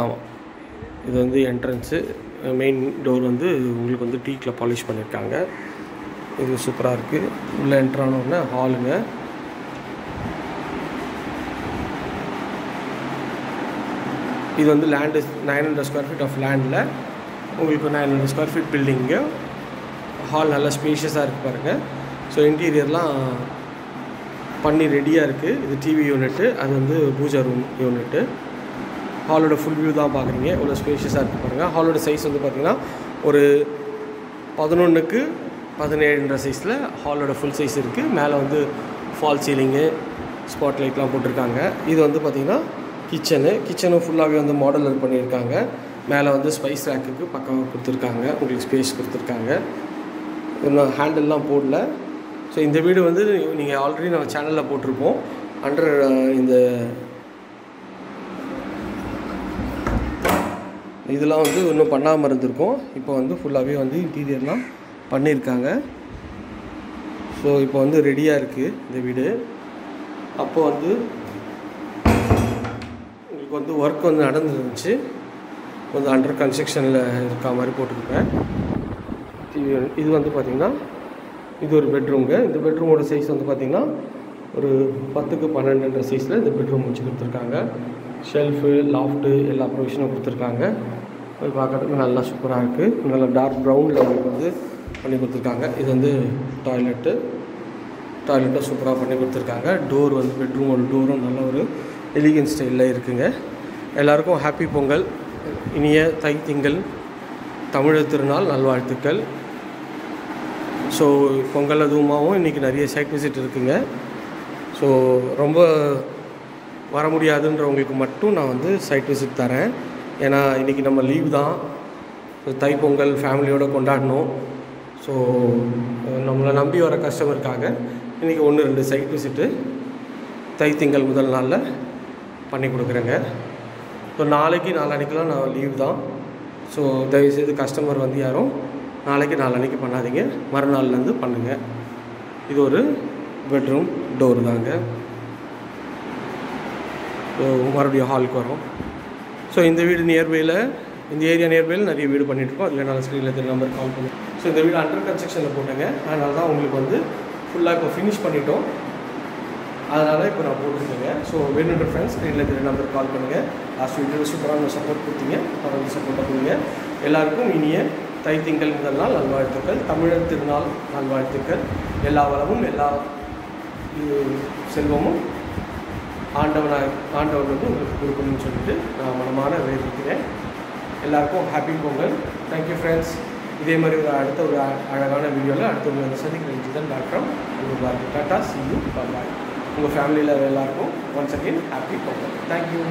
ஆமாம், இது வந்து என்ட்ரன்ஸு. மெயின் டோர் வந்து உங்களுக்கு வந்து டீக்கில் பாலிஷ் பண்ணியிருக்காங்க. இது சூப்பராக இருக்குது. உள்ளே என்ட்ரானோடனே ஹாலுங்க. இது வந்து லேண்டு 900 ஸ்கொயர் ஃபீட் ஆஃப் லேண்டில் உங்களுக்கு 900 ஸ்கொயர் ஃபீட் பில்டிங்கு. ஹால் நல்லா ஸ்பேஷியஸாக இருக்குது பாருங்கள். ஸோ இன்டீரியர்லாம் பண்ணி ரெடியாக இருக்குது. இது டிவி யூனிட்டு, அது வந்து பூஜா ரூம் யூனிட்டு. ஹாலோட ஃபுல் வியூ தான் பார்க்குறீங்க. இவ்வளோ ஸ்பேஷியஸாக இருக்குது பாருங்கள். ஹாலோட சைஸ் வந்து பார்த்திங்கன்னா ஒரு 11க்கு 17 சைஸில் ஹாலோட ஃபுல் சைஸ் இருக்குது. மேலே வந்து ஃபால் சீலிங்கு, ஸ்பாட் லைட்லாம் போட்டிருக்காங்க. இது வந்து பார்த்திங்கன்னா கிச்சனும் ஃபுல்லாகவே வந்து மாடலர் பண்ணியிருக்காங்க. மேலே வந்து ஸ்பைஸ் ரேக்குக்கு பக்கமாக கொடுத்துருக்காங்க. உங்களுக்கு ஸ்பேஸ் கொடுத்துருக்காங்க. இன்னும் ஹேண்டில்லாம் போடல. ஸோ இந்த வீடு வந்து நீங்கள் ஆல்ரெடி நம்ம சேனலில் போட்டிருப்போம். இந்த இதெல்லாம் வந்து இன்னும் பண்ணாமல் இருந்திருக்கோம். இப்போ வந்து ஃபுல்லாகவே வந்து இன்டீரியர்லாம் பண்ணியிருக்காங்க. ஸோ இப்போ வந்து ரெடியாக இருக்குது இந்த வீடு. அப்போ வந்து உங்களுக்கு வந்து ஒர்க் வந்து நடந்துருந்துச்சு. கொஞ்சம் அண்டர் கன்ஸ்ட்ரக்ஷனில் இருக்க மாதிரி போட்டிருப்பேன். இது வந்து பார்த்திங்கன்னா இது ஒரு பெட்ரூம்ங்க. இந்த பெட்ரூமோட சைஸ் வந்து பார்த்திங்கன்னா ஒரு 10க்கு 12 சைஸில் இந்த பெட்ரூம் வச்சு கொடுத்துருக்காங்க. ஷெல்ஃபு, லாஃப்ட்டு எல்லா ப்ரொவிஷனும் கொடுத்துருக்காங்க. அது பார்க்குறதுக்கு நல்லா சூப்பராக இருக்குது. நல்லா டார்க் ப்ரௌனில் உங்களுக்கு வந்து பண்ணி கொடுத்துருக்காங்க. இது வந்து டாய்லெட்டை சூப்பராக பண்ணி கொடுத்துருக்காங்க. டோர் வந்து பெட்ரூமோட டோரும் நல்ல ஒரு எலிகன்ட் ஸ்டைலில் இருக்குங்க. எல்லாருக்கும் ஹாப்பி பொங்கல், இனிய தை திங்கள் தமிழர் திருநாள் நல்வாழ்த்துக்கள். ஸோ பொங்கல் அதுவுமாவும் இன்றைக்கி நிறைய சைட் விசிட் இருக்குங்க. ஸோ ரொம்ப வர முடியாதுன்றவங்களுக்கு மட்டும் நான் வந்து சைட் விசிட் தரேன். ஏன்னா இன்றைக்கி நம்ம லீவ் தான். தை பொங்கல் ஃபேமிலியோடு கொண்டாடணும். ஸோ நம்மளை நம்பி வர கஸ்டமருக்காக இன்றைக்கி 1-2 சைட் விசிட்டு தை திங்கள் முதல் நாளில் பண்ணி கொடுக்குறேங்க. ஸோ நாளைக்கெலாம் நான் லீவ் தான். ஸோ தயவுசெய்து கஸ்டமர் வந்து யாரும் நாளைக்கு பண்ணாதீங்க, மறுநாள்லேருந்து பண்ணுங்கள். இது ஒரு பெட்ரூம் டோர் தாங்க. ஸோ மறுபடியும் ஹாலுக்கு வரும். ஸோ இந்த வீடு இந்த ஏரியா நியர்பையில் நிறைய வீடு பண்ணிகிட்ருக்கோம். அதில் என்னால் ஸ்க்ரீனில் தெரிய நம்பர் கால் பண்ணுங்கள். ஸோ இந்த வீடு அண்டர் கன்ஸ்ட்ரக்ஷனில் போட்டேங்க. அதனால தான் உங்களுக்கு வந்து ஃபுல்லாக இப்போ ஃபினிஷ் பண்ணிட்டோம். அதனால் இப்போ நான் போட்டுருக்கேங்க. ஸோ வேணுன்ற ஃப்ரெண்ட்ஸ் ஸ்க்ரீனில் தெரிய நம்பர் கால் பண்ணுங்கள். லாஸ்ட் வீடியோவில் சூப்பரான சப்போர்ட் கொடுத்தீங்க. தொடர்ந்து சப்போர்ட்டாக கொடுங்க. எல்லாருக்கும் இனிய தை திங்கள் முதல் நாள் நல்வாழ்த்துக்கள், தமிழர் திருநாள் நல்வாழ்த்துக்கள். எல்லா வளமும் எல்லா செல்வமும் ஆண்டவன் வந்து உங்களுக்கு கொடுக்கணும்னு சொல்லிட்டு நான் மனமான வேண்டிக்கிறேன். எல்லாருக்கும் ஹாப்பி பொங்கல். Thank you friends. இதே மாதிரி ஒரு அழகான வீடியோவில் அடுத்த உங்களை சந்திக்கிறேன். தான் டாக்டர் உங்களுக்கு tata, see you, bye bye. உங்கள் ஃபேமிலியில் எல்லாருக்கும் once again happy Pongal. Thank you.